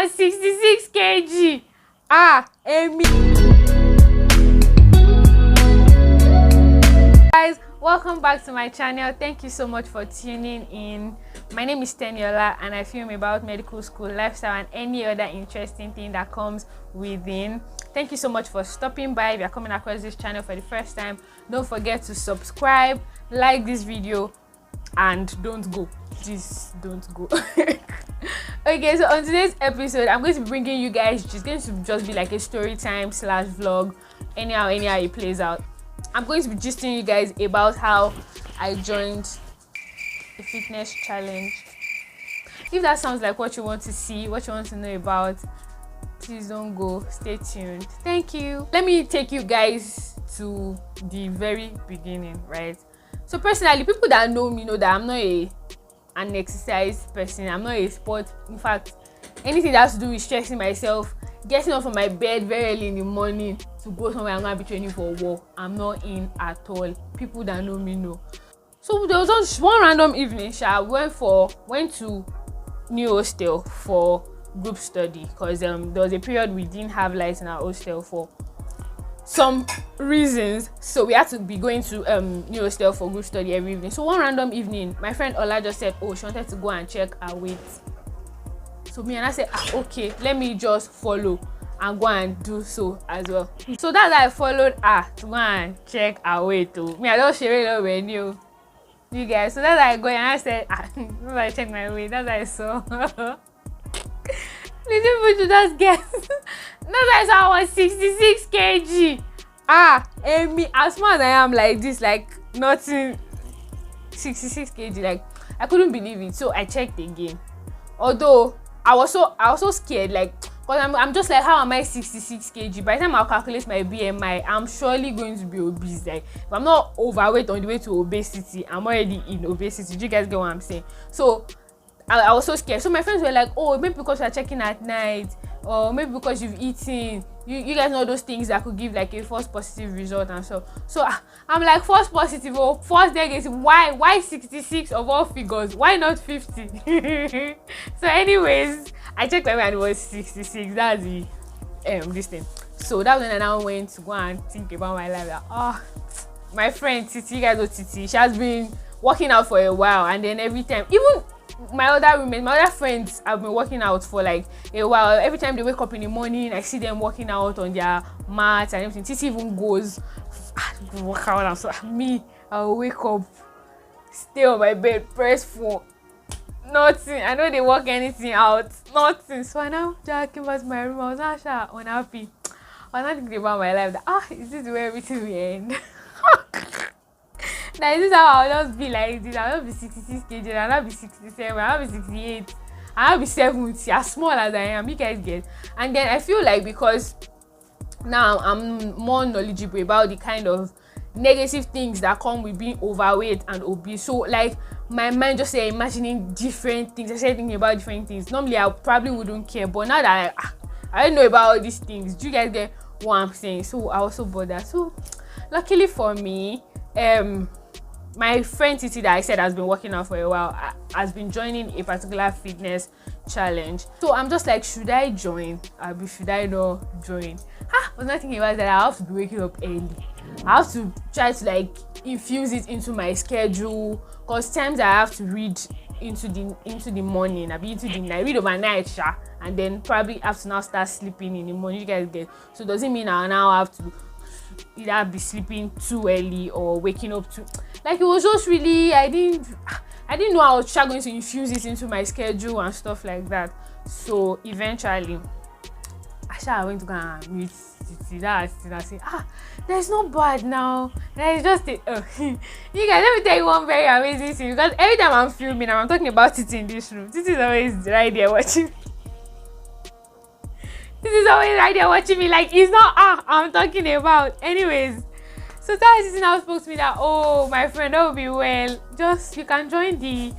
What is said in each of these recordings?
was 66 kg. Amy. Guys, welcome back to my channel. Thank you so much for tuning in. My name is Teniola and I film about medical school, lifestyle, and any other interesting thing that comes within. Thank you so much for stopping by. If you're coming across this channel for the first time, don't forget to subscribe, like this video, and don't go. Please don't go. Okay, so on today's episode, I'm going to be bringing you guys, it's going to just be like a story time / vlog, anyhow it plays out. I'm going to be gisting you guys about how I joined a fitness challenge. If that sounds like what you want to see, what you want to know about, please don't go. Stay tuned. Thank you. Let me take you guys to the very beginning, right? So personally, people that know me know that I'm not an exercise person. I'm not a sport. In fact, anything that has to do with stressing myself, getting up from my bed very early in the morning to go somewhere I'm going to be training for work, I'm not in at all. People that know me know. So there was one random evening, I went to new hostel for group study because there was a period we didn't have lights in our hostel for some reasons, so we had to be going to new hostel for group study every evening. So one random evening, my friend Ola just said, oh, she wanted to go and check her weight. So me and I said, okay, let me just follow and go and do so as well. So that's how I followed her to go and check her weight too. Me, I don't share it with you guys. So that's how I go and I said, I check my weight. That's how I saw. Little people should just guess. That's how I was 66 kg. And me, as small as I am like this, like nothing, 66 kg, like I couldn't believe it. So I checked again. Although I was so scared, like, because I'm just like, how am I 66 kg? By the time I'll calculate my BMI, I'm surely going to be obese. Like, if I'm not overweight on the way to obesity, I'm already in obesity. Do you guys get what I'm saying? So I was so scared. So my friends were like, oh, maybe because you're checking at night, or maybe because you've eaten. You guys know those things that could give like a false positive result and so. So I'm like, false positive or false negative. Why 66 of all figures? Why not 50? So anyways, I checked my weight and it was 66. That's the this thing. So that's when I now went to go and think about my life. Like, my friend Titi, you guys know Titi, she has been working out for a while, and then every time, even my other friends have been working out for like a while. Every time they wake up in the morning, I see them working out on their mats and everything. Titi even goes work out, and so me, I'll wake up, stay on my bed, press phone, nothing. I know they work anything out, nothing. So I now just came back to my room. I was not unhappy. I was not thinking about my life. That is this where everything will end? Now, this is how I'll just be like this. I'll just be 66 kg, I'll be 67, I'll be 68, I'll be 70, as small as I am. You guys get. And then I feel like because now I'm more knowledgeable about the kind of negative things that come with being overweight and obese. So like my mind just started imagining different things. I started thinking about different things. Normally I probably wouldn't care, but now that I don't know about all these things, do you guys get what I'm saying? So I was so bothered. So luckily for me, my friend Titi that I said has been working out for a while has been joining a particular fitness challenge. So I'm just like, should I join? Should I not join? I was not thinking about that. I have to be waking up early. I have to try to like infuse it into my schedule, because times I have to read into the morning, I be into the night, read overnight, and then probably have to now start sleeping in the morning. You guys get. So does it mean I now have to either be sleeping too early or waking up too, like, it was just really, I didn't know I was going to infuse it into my schedule and stuff like that. So eventually I went to go and meet Titi. That's I say, there's no bad now, there's just you guys, let me tell you one very amazing thing, because every time I'm filming and I'm talking about Titi in this room, Titi is always right there watching. This is always right there watching me, like it's not I'm talking about. Anyways, so that is now spoke to me that, oh, my friend, that will be well. Just you can join the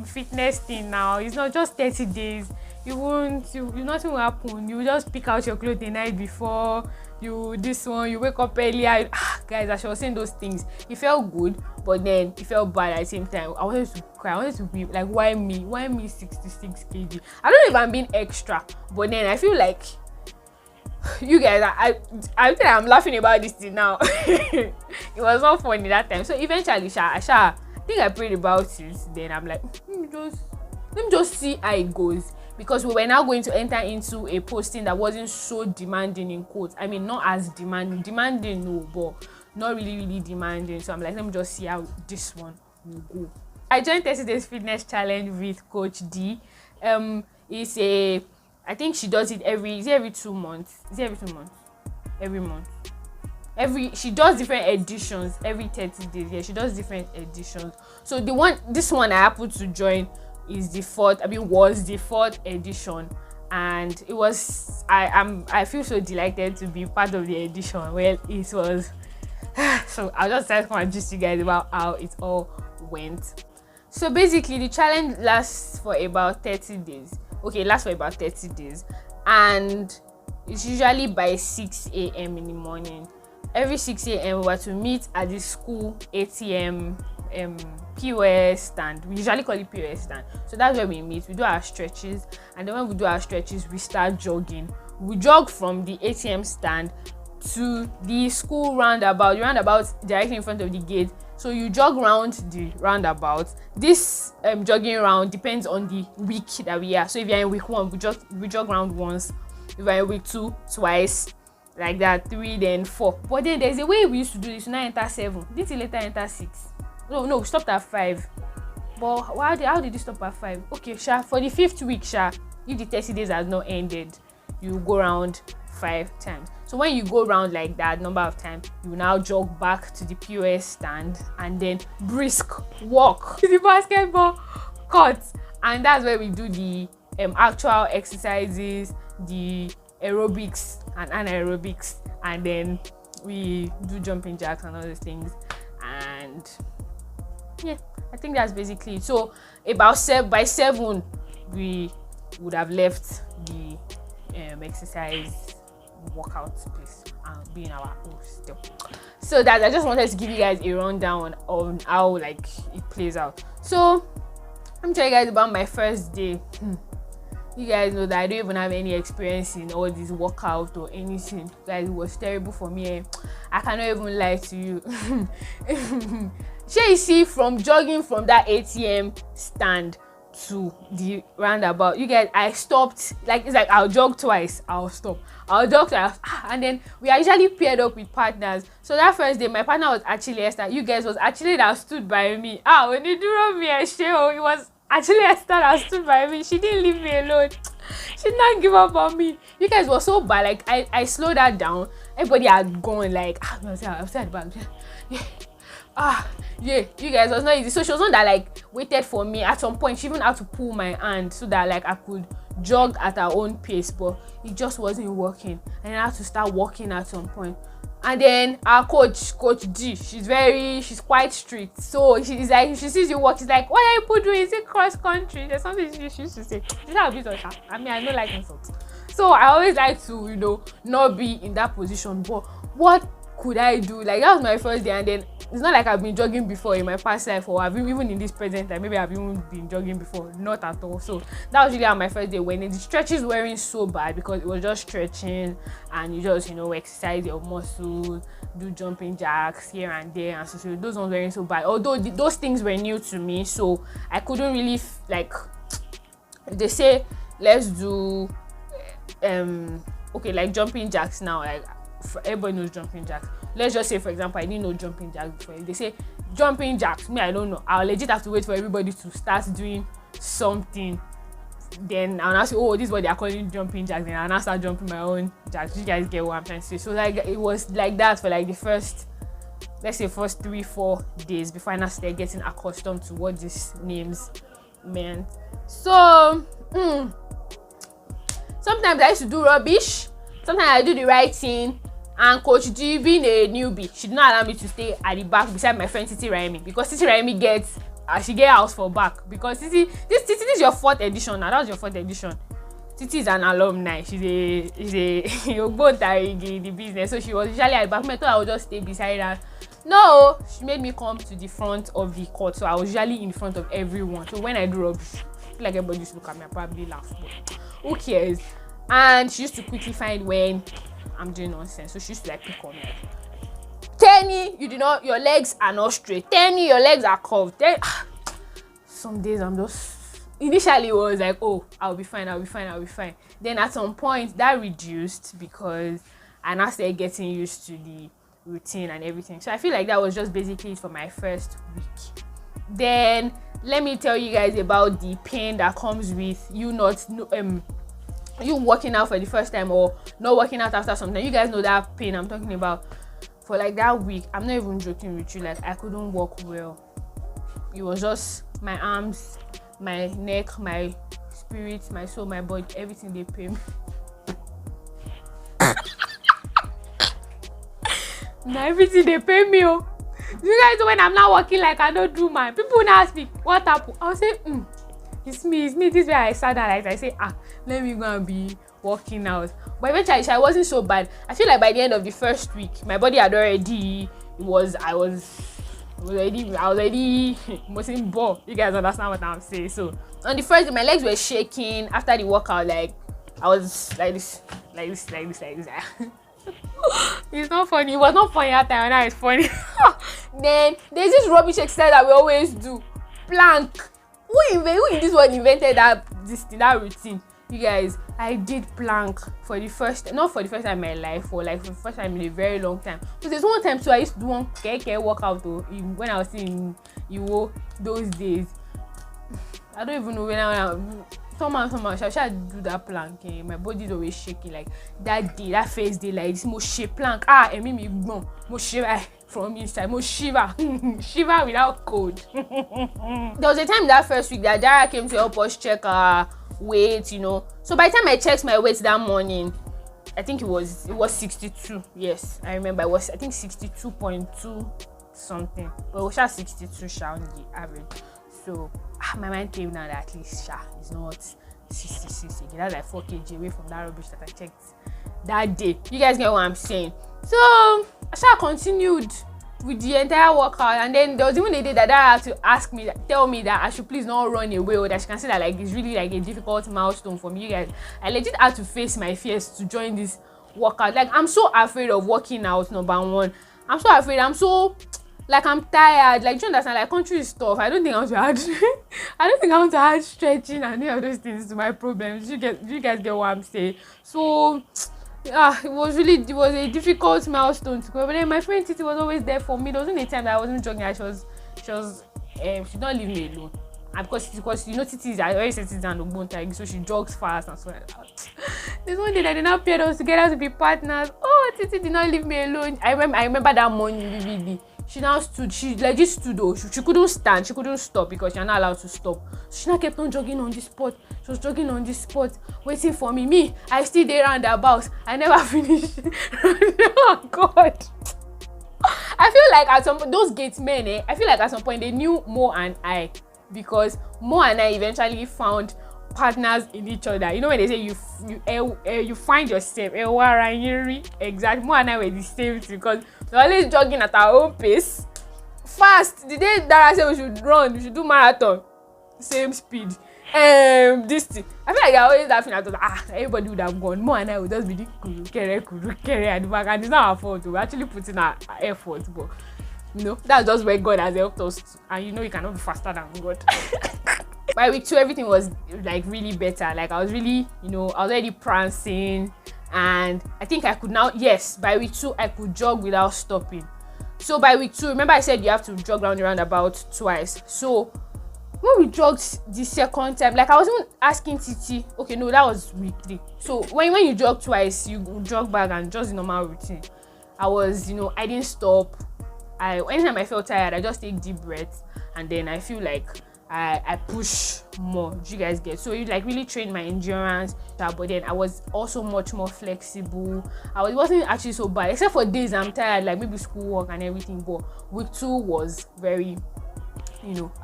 fitness thing now. It's not just 30 days. Nothing will happen. You just pick out your clothes the night before, you this one, you wake up earlier. Guys, as she was saying those things, it felt good, but then it felt bad at the same time. I wanted to cry, I wanted to weep. Like, why me? Why me 66 kg? I don't know if I'm being extra, but then I feel like you guys, I think I'm laughing about this thing now. It was not funny that time. So eventually, I think I prayed about it. Then I'm like, let me just see how it goes, because we were now going to enter into a posting that wasn't so demanding, in quotes. I mean, not as demanding, no, but not really demanding. So I'm like, let me just see how this one will go. I joined 30 Days Fitness Challenge with Coach Dee. It's a, I think she does it every 2 months. Is it every 2 months? Every month. She does different editions every 30 days. Yeah, she does different editions. So this one I happened to join is was the 4th edition, and it was, I feel so delighted to be part of the edition. Well, it was so I'll just try to come and gist you guys about how it all went. So basically, the challenge lasts for about 30 days. Okay, it lasts for about 30 days, and it's usually by 6 a.m. in the morning. Every 6 a.m. we were to meet at the school ATM POS stand. We usually call it POS stand. So that's where we meet. We do our stretches, and then when we do our stretches, we start jogging. We jog from the ATM stand to the school roundabout. The roundabout directly in front of the gate. So you jog round the roundabout. This jogging round depends on the week that we are. So if you're in week 1, we jog round once. If you're in week 2, twice. Like that, 3, then 4. But then there's a way we used to do this. Now enter 7. Did it later enter 6? No, we stopped at 5. But how did you stop at 5? Okay, for the 5th week, if the 30 days has not ended, you go around 5 times. So when you go around like that number of times, you now jog back to the POS stand and then brisk walk to the basketball court. And that's where we do the actual exercises, the aerobics and anaerobics, and then we do jumping jacks and all those things. And yeah, I think that's basically it. So about by 7 we would have left the exercise workout place and be in our hostel. So that I just wanted to give you guys a rundown on how like it plays out. So I'm telling you guys about my first day. You guys know that I don't even have any experience in all this workout or anything. Guys, it was terrible for me. I cannot even lie to you. You see, from jogging from that ATM stand to the roundabout, you guys, I stopped. Like, it's like I'll jog twice, I'll stop. I'll jog twice, and then we are usually paired up with partners. So that first day, my partner was actually Esther. You guys was actually that stood by me. When you do me a show, it was actually Esther that stood by me. She didn't leave me alone. She did not give up on me. You guys were so bad. Like, I slowed her down. Everybody had gone like, I'm at the back. Yeah, you guys, it was not easy. So she was not that like waited for me. At some point, she even had to pull my hand so that like I could jog at her own pace, but it just wasn't working. And I had to start walking at some point. And then our Coach Dee, she's quite strict. So she's like, if she sees you walk, she's like, what are you people doing? Is it cross country? There's something she used to say. She's not a bit of her. I mean, I don't like insults. So I always like to, not be in that position. But what could I do? Like, that was my first day, and then it's not like I've been jogging before in my past life, or even in this present time, maybe I've even been jogging before. Not at all. So that was really how my first day went. And the stretches weren't so bad because it was just stretching, and you just exercise your muscles, do jumping jacks here and there, and so those ones weren't so bad. Although those things were new to me, so I couldn't really like. They say let's do okay, like jumping jacks now, like everybody knows jumping jacks. Let's just say, for example, I didn't know jumping jacks before. If they say jumping jacks, me, I don't know. I'll legit have to wait for everybody to start doing something. Then I'll now say, oh, this is what they are calling jumping jacks. Then I'll now start jumping my own jacks. You guys get what I'm trying to say? So like it was like that for like the first 3-4 days before I now started getting accustomed to what these names meant. So sometimes I used to do rubbish. Sometimes I do the right thing. And Coach Dee, being a newbie, she did not allow me to stay at the back beside my friend Titi Raimi, because Titi Raimi she get house for back, because this is your 4th edition now. That was your 4th edition. Titi is an alumni. She's a in the business. So she was usually at the back. I thought I would just stay beside her. No, she made me come to the front of the court. So I was usually in front of everyone. So when I do rubbish, I feel like everybody used to look at me and probably laugh. But who cares? And she used to quickly find when I'm doing nonsense. So she used to like pick on me. Tenny, your legs are not straight. Tenny, your legs are curved. Some days I'm just, initially it was like, oh, I'll be fine. Then at some point that reduced because I now started getting used to the routine and everything. So I feel like that was just basically it for my first week. Then let me tell you guys about the pain that comes with you you working out for the first time or not working out after some time. You guys know that pain I'm talking about. For like that week, I'm not even joking with you, like I couldn't walk well. It was just my arms, my neck, my spirit, my soul, my body, everything they pay me. Now everything they pay me. Oh. You guys, when I'm not working, like I don't do mine. People now ask me what happened. I'll say, it's me. This is where I sat down. Like I say, let me go and be working out. But eventually I wasn't so bad. I feel like by the end of the first week, my body had already I was already mostly ball. You guys understand what I'm saying? So on the first day, my legs were shaking after the workout. Like I was like this. It's not funny. It was not funny at the time. Now it's funny. Then there's this rubbish exercise that we always do. Plank. Who in this world invented that routine? You guys, I did plank for the first, not for the first time in my life, or like for the first time in a very long time. So there's one time too, I used to do one keke workout when I was in Iwo those days. I don't even know when somehow I should do that plank. My body's always shaking. Like that first day, like this most shape plank. It made me go most shiver from inside, most shiver without cold. There was a time that first week that Dara came to help us check our weight, So by the time I checked my weight that morning, I think it was 62. Yes, I remember. I think 62.2 something. But it was just 62 on the average. So my mind came now that at least it's not 66 again. That's like 4 kg away from that rubbish that I checked that day. You guys get what I'm saying? So I continued with the entire workout, and then there was even a day that I had to tell me that I should please not run away, or that she can see that like it's really like a difficult milestone for me. You guys, I legit had to face my fears to join this workout. Like I'm so afraid of working out. Number one, I'm so afraid. I'm so like I'm tired. Like, do you understand? Like country is tough. I don't think I want to add stretching and any of those things to my problems. You guys get what I'm saying? So it was a difficult milestone to go. But then my friend Titi was always there for me. There wasn't a time that I wasn't jogging. She don't leave me alone. And because Titi is always sitting down the bone tag, so she jogs fast and so like that. There's one day that they now paired us together to be partners. Oh, Titi did not leave me alone. I remember that morning vividly. She now stood. She legit stood though. She couldn't stand. She couldn't stop because you're not allowed to stop. So she now kept on jogging on the spot. She was jogging on the spot, waiting for me. Me, I still there roundabouts. I never finished. Oh God. I feel like at some those gate men, I feel like at some point they knew Mo and I, because Mo and I eventually found partners in each other. You know when they say you find yourself, exactly. Mo and I were the same thing because we're always jogging at our own pace, fast. The day Dara said we should do marathon, same speed. This thing, I feel like I always laughing at us. Everybody would have gone. Mo and I would just be the kuru at the back, and it's not our fault. We're actually putting our effort, but that's just where God has helped us to. And you cannot be faster than God. By week 2, everything was like really better. Like I was really, I was already prancing, and I think I could now. Yes, by week 2, I could jog without stopping. So by week 2, remember I said you have to jog round the roundabout twice. So when we jogged the second time, like I was even asking Titi, okay, no, that was week 3. So when you jog twice, you jog back and just the normal routine. I was, I didn't stop. Anytime I felt tired, I just take deep breaths, and then I feel like I push more. Do you guys get? So it like really trained my endurance, but then I was also much more flexible. It wasn't actually so bad, except for days I'm tired, like maybe schoolwork and everything. But week 2 was very,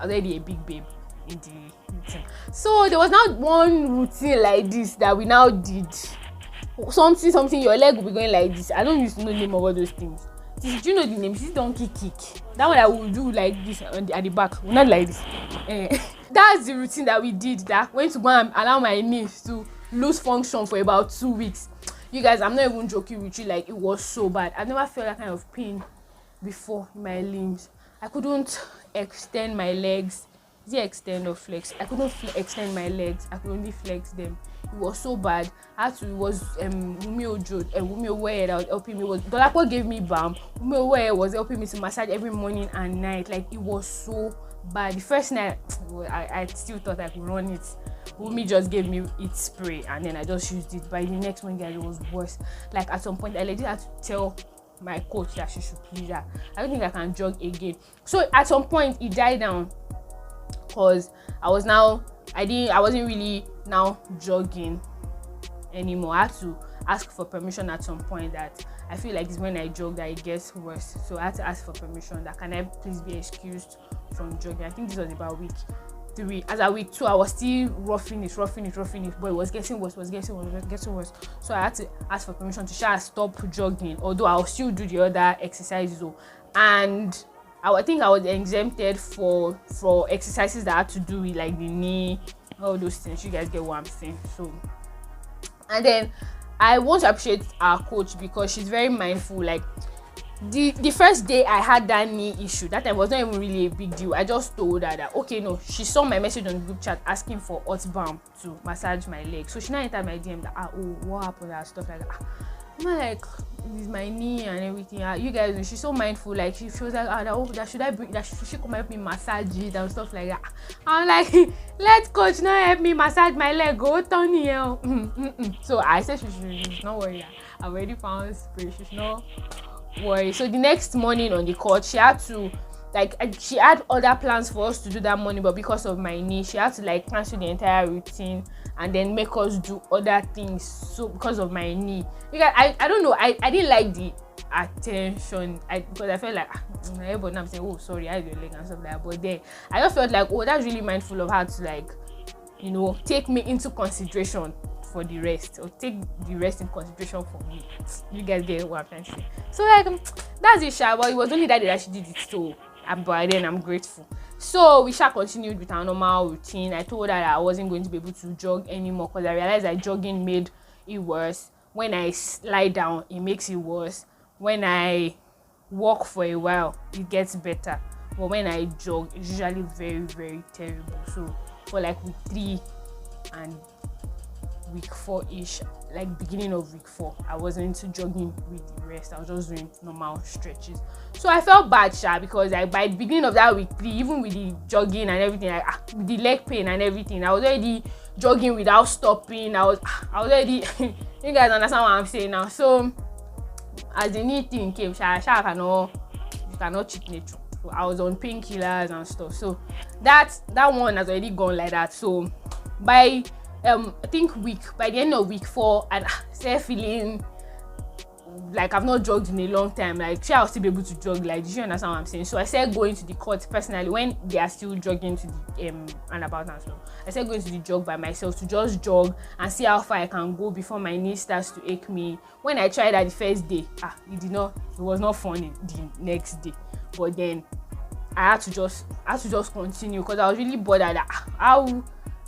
already a big babe in routine. So there was not one routine like this that we now did. Something, your leg will be going like this. I don't used to know the name of all those things. Do you know the name? This is donkey kick. That one I will do like this at the back, not like this. That's the routine that we did, that went to go and allow my knees to lose function for about 2 weeks. You guys, I'm not even joking with you, like it was so bad. I've never felt that kind of pain before in my limbs. I couldn't extend my legs. Is it extend or flex? I couldn't extend my legs. I could only flex them. It was so bad. It was Wumi Ojo and Wumi Owe that was helping me. Dolapo gave me balm. Wumi Owe was helping me to massage every morning and night. Like it was so bad. The first night, I still thought I could run it. Wumi just gave me it spray and then I just used it. By the next one, guys, it was worse. Like at some point, I legit had to tell my coach that she should please her. I don't think I can jog again. So at some point, it died down because I wasn't really now jogging anymore. I had to ask for permission at some point. That I feel like it's when I jog that it gets worse. So I had to ask for permission that can I please be excused from jogging. I think this was about week 3. As at week 2, I was still roughing it, but it was getting worse. So I had to ask for permission to stop jogging, although I'll still do the other exercises though. And I think I was exempted for exercises that had to do with like the knee, all those things. You guys get what I'm saying. So, and then I want to appreciate our coach because she's very mindful. Like the first day I had that knee issue, that time was not even really a big deal. I just told her that okay, no, she saw my message on the group chat asking for hot balm to massage my leg. So she now entered my DM that what happened and stuff like that. I'm like, with my knee and everything. You guys know she's so mindful. Like she was like, that should I bring that she come help me massage it and stuff like that. I'm like, let coach now help me massage my leg. Go Tony. So I said she's not worried. I already found spray. She's not worried. So the next morning on the court, she had to she had other plans for us to do that morning, but because of my knee, she had to cancel the entire routine and then make us do other things. So because of my knee, because I don't know, I didn't like the attention because I felt like everybody now saying, oh sorry, I had your leg and stuff like that. But then I just felt like, oh, that's really mindful of her to take me into consideration for the rest, or take the rest in consideration for me. You guys get what I'm trying to say. So that's it, Sha. But it was only that day that she did it, so by then I'm grateful. So we continued with our normal routine. I told her that I wasn't going to be able to jog anymore because I realized that jogging made it worse. When I lie down, it makes it worse. When I walk for a while, it gets better. But when I jog, it's usually very, very terrible. So for week 3 and week 4-ish, beginning of week 4, I wasn't jogging with the rest. I was just doing normal stretches. So I felt bad, Sha, because by the beginning of that week 3, even with the jogging and everything, with the leg pain and everything, I was already jogging without stopping. I was already you guys understand what I'm saying now. So as the knee thing came, Sha cannot cheat nature. So I was on painkillers and stuff. So that one has already gone like that. So by I think by the end of week 4, I started feeling like I've not jogged in a long time. I'll still be able to jog. Did you understand what I'm saying? So I started going to the court personally when they are still jogging to the roundabout and stuff. I started going to the jog by myself to just jog and see how far I can go before my knee starts to ache me. When I tried that the first day, it was not funny the next day. But then I had to just continue because I was really bothered that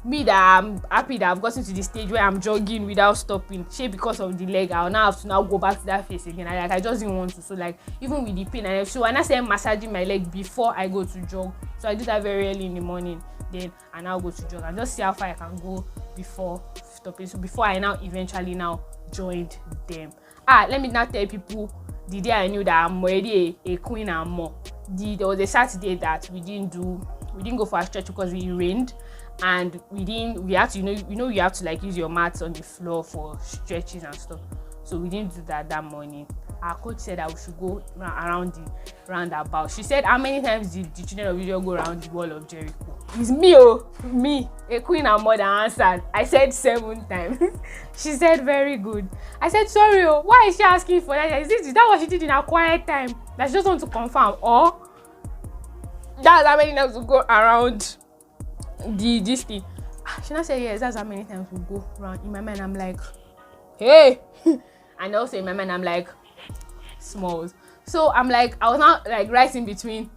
that I'm happy that I've gotten to the stage where I'm jogging without stopping. Because of the leg, I'll now have to go back to that phase again. I just didn't want to. So even with the pain and so when I started massaging my leg before I go to jog. So I do that very early in the morning. Then I now go to jog and just see how far I can go before stopping. So before I eventually joined them. Let me now tell people the day I knew that I'm already a queen and more. There was a Saturday that we didn't go for a stretch because it rained. And we had to you have to use your mats on the floor for stretches and stuff. So we didn't do that morning. Our coach said that we should go around the roundabout. She said, how many times did the children of Israel go around the wall of Jericho? It's me, a queen and mother answered. I said 7 times. She said, very good. I said, sorry, why is she asking for that? Is that what she did in her quiet time? That she just want to confirm, or that's how many times we go around this thing. She now said yes, that's how many times we go round. In my mind I'm like, hey. And also in my mind I'm like, smalls. So I'm like, I was not like right in between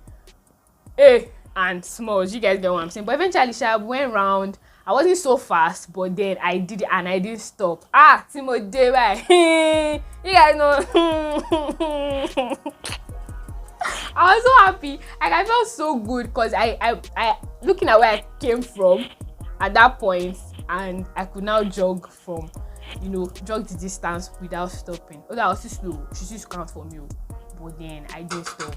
A and smalls. You guys get what I'm saying? But eventually I went round. I wasn't so fast, but then I did it and I didn't stop. Timo Day, right? You guys know. I was so happy. Like I felt so good because I looking at where I came from at that point, and I could now jog from, jog the distance without stopping. Although I was too slow, she used to count for me, but then I didn't stop.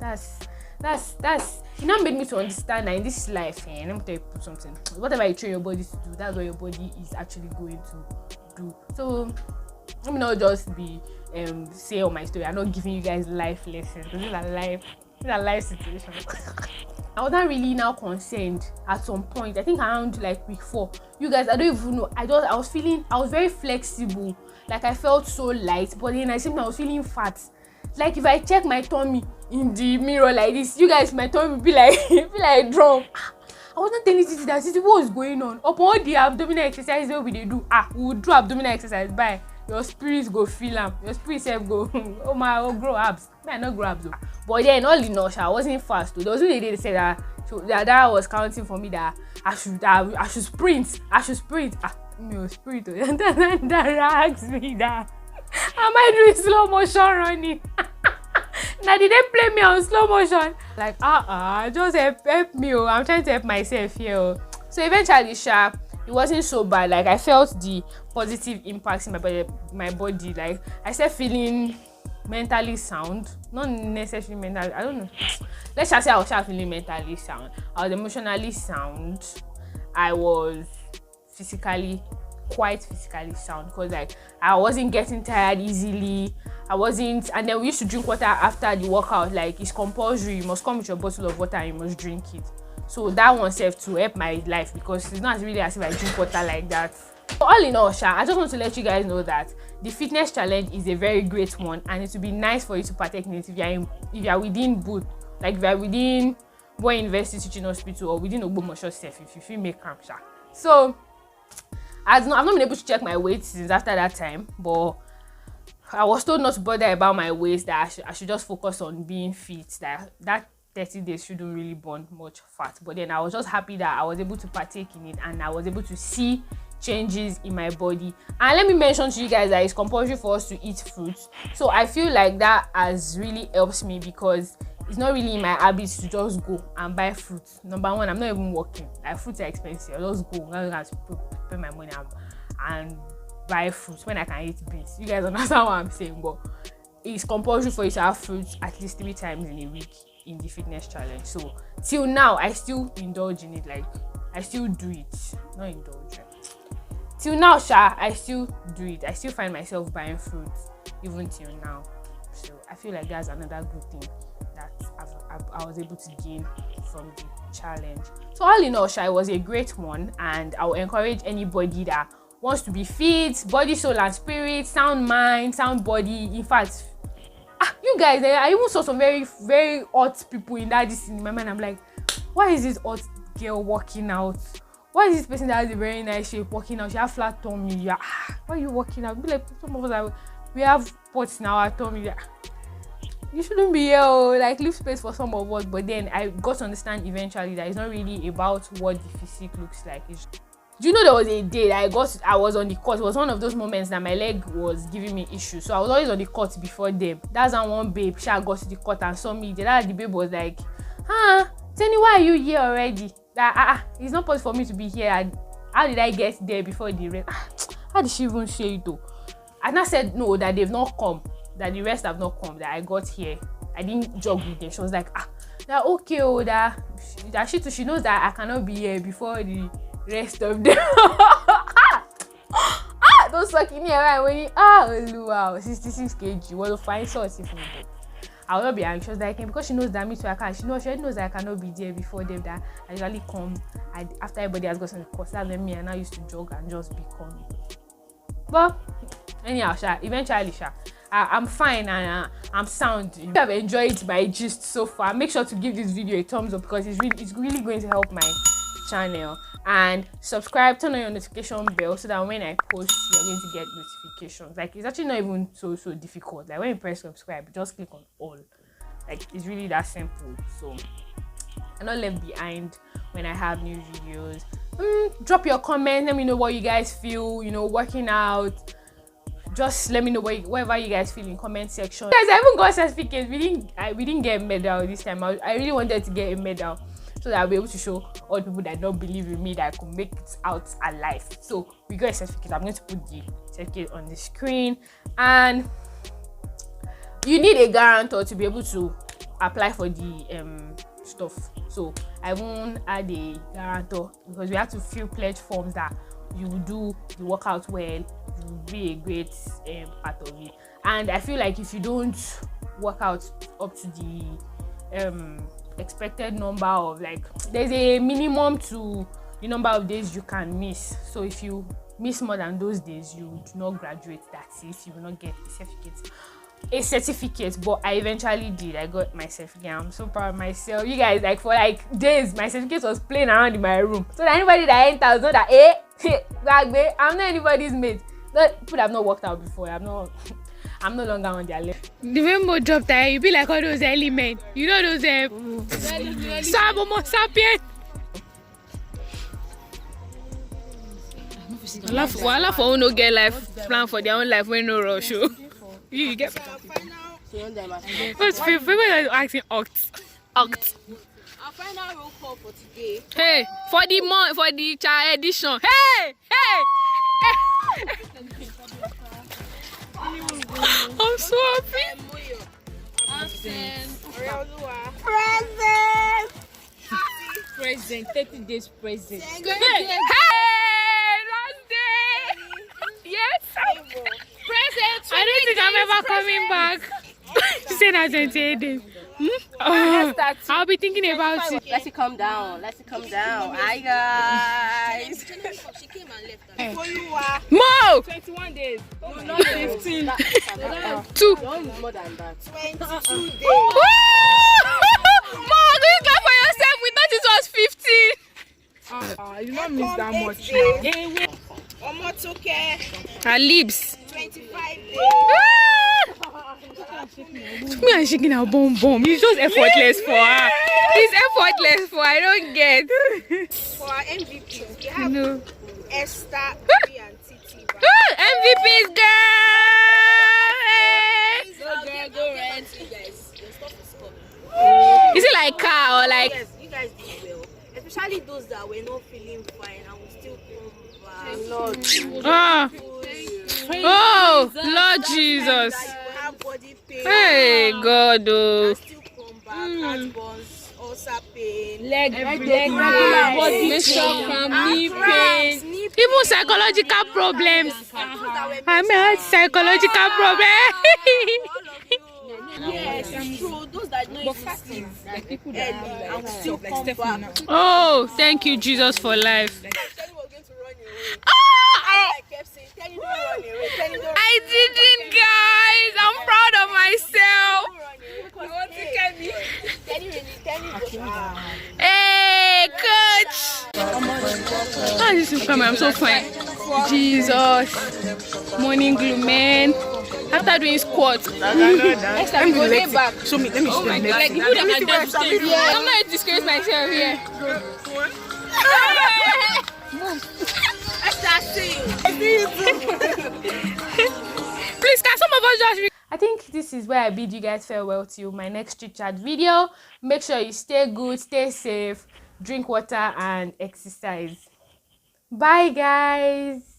That's it now made me to understand that in this life, let me tell you something. Whatever you train your body to do, that's what your body is actually going to do. So let me not just be say on my story. I'm not giving you guys life lessons. These are life situations. I was not really now concerned at some point. I think around like week 4. You guys, I don't even know. I was very flexible. Like I felt so light, but then I was feeling fat. Like if I check my tummy in the mirror like this, you guys, my tummy will be like a drum. I was not telling you that what was going on. Upon all the abdominal exercises that we do, we will do abdominal exercise. Bye. Your spirit go feel them. Your spirit self go, oh my, oh, grow abs. Man, not grow abs though. But then all in all, I wasn't fast. There was one day they said that was counting for me that I should sprint. No spirit. That asked me that. Am I doing slow motion running? Now did they play me on slow motion? Like just help me. I'm trying to help myself here. So eventually, it wasn't so bad. Like I felt the positive impacts in my body. Like I started feeling mentally sound, not necessarily mentally. I don't know. Let's just say I was feeling mentally sound. I was emotionally sound. I was quite physically sound because like I wasn't getting tired easily. And then we used to drink water after the workout. Like it's compulsory. You must come with your bottle of water and you must drink it. So that one served to help my life because it's not really as if I drink water like that. So all in all, I just want to let you guys know that the fitness challenge is a very great one, and it would be nice for you to partake in it if you are within both, like if you are within Boy University Teaching Hospital or within Ogbomoso self, if you feel make camp. So I've not been able to check my weight since after that time, but I was told not to bother about my weight, that I should just focus on being fit, that 30 days shouldn't really burn much fat. But then I was just happy that I was able to partake in it and I was able to see changes in my body. And let me mention to you guys that it's compulsory for us to eat fruits. So I feel like that has really helped me because it's not really in my habits to just go and buy fruits. Number one, I'm not even working. Like fruits are expensive. I just go and spend my money and buy fruits when I can eat beans. You guys understand what I'm saying? But it's compulsory for you to have fruits at least 3 times in a week in the fitness challenge. So till now I still indulge in it. Like I still do it. Not indulge. Till now, I still do it. I still find myself buying fruits even till now. So I feel like that's another good thing that I was able to gain from the challenge. So all in all, it was a great one, and I will encourage anybody that wants to be fit, body, soul, and spirit, sound mind, sound body. In fact, you guys, I even saw some very, very hot people in that in my mind. I'm like, why is this hot girl working out? Why is this person that has a very nice shape working out? She has flat tummy. Yeah. Why are you working out? Be like some of us we have pots in our tummy. Yeah. You shouldn't be here. Like leave space for some of us. But then I got to understand eventually that it's not really about what the physique looks like. Do you know there was a day that I was on the court. It was one of those moments that my leg was giving me issues. So I was always on the court before them. That's how one babe, she got to the court and saw me. The babe was like, Tenny, why are you here already? That it's not possible for me to be here. And how did I get there before the rest? How did she even say it though? And I said no, that they've not come, that the rest have not come, that I got here. I didn't jog with them. She was like, that okay, that she knows that I cannot be here before the rest of them. Those fucking here right when wow, 66 kg was a fine source if me. I will not be anxious that I can, because she knows that me too I can. She knows that I cannot be there before them, that I usually come after everybody has gotten the course. That's when me and I used to jog and just be calm. But anyhow, eventually, I'm fine and I'm sound. If you have enjoyed my gist so far, make sure to give this video a thumbs up because it's really going to help my channel, and subscribe, turn on your notification bell so that when I post, you're going to get notifications. Like, it's actually not even so difficult. Like, when you press subscribe, just click on all. Like, it's really that simple. So I'm not left behind when I have new videos. Drop your comment, let me know what you guys feel, working out. Just let me know whatever you guys feel in comment section. Guys, I haven't got certificates. We didn't get a medal this time. I really wanted to get a medal so that I'll be able to show all the people that don't believe in me that I could make it out alive. So we got a certificate. I'm going to put the certificate on the screen, and you need a guarantor to be able to apply for the stuff. So I won't add a guarantor because we have to fill pledge forms that you will do the workout well, you will be a great part of it. And I feel like if you don't work out up to the expected number of, like, there's a minimum to the number of days you can miss. So if you miss more than those days, you do not graduate. That's it, you will not get a certificate. But I eventually did. I got my certificate. I'm so proud of myself. You guys, like, for like days my certificate was playing around in my room, so that anybody that enters know that I'm not anybody's mate. People have not worked out before. I'm no longer on their left. The rainbow drop there, you be like all those elements. You know those Homo sapien. Wala for no get life plan for their own life when no rush. You get. What's people are asking oct. Our final roll call for today. Hey, for the child edition. Hey. I'm so happy. Present. 30 days present. Hey, last day. Yes. Present. I don't think I'm ever coming back. She said that 28 days. I'll be thinking about it. Let's calm down. Hi guys. She came and left. Mo! 21 days. No, not 15. 2. More than that. 22 days. Mo, do you clap for yourself? We thought it was 15. You don't miss that much now. Her lips. 25 days. Me and shaking her bum. It's just effortless for her. It's effortless for her. I don't get. For our MVP, we have Esther, Abby, and Titi. MVP's girl. Go rent. You guys, your stuff is coming. Is it like car or like? Yes, you guys did well. Especially those that were not feeling fine and will still come back. Oh, Lord Jesus. Hey, God. Still come back. Heartburns, ulcer pain, Leg body knee pain. Even psychological problems. I mean, psychological problems. Yes, true. Those that know you see early and will still come back. Oh, thank you, Jesus, for life. I didn't, guys. I'm proud of myself. Hey, coach. Ah, this is coming. I'm so fine. Jesus. Morning glow, man. After doing squats. Next time we go lay back. Show me. Let me show you. Like, you would have done this. I'm not disgrace myself here. Please, can some of us just I think this is where I bid you guys farewell till my next chit chat video. Make sure you stay good, stay safe, drink water, and exercise. Bye, guys.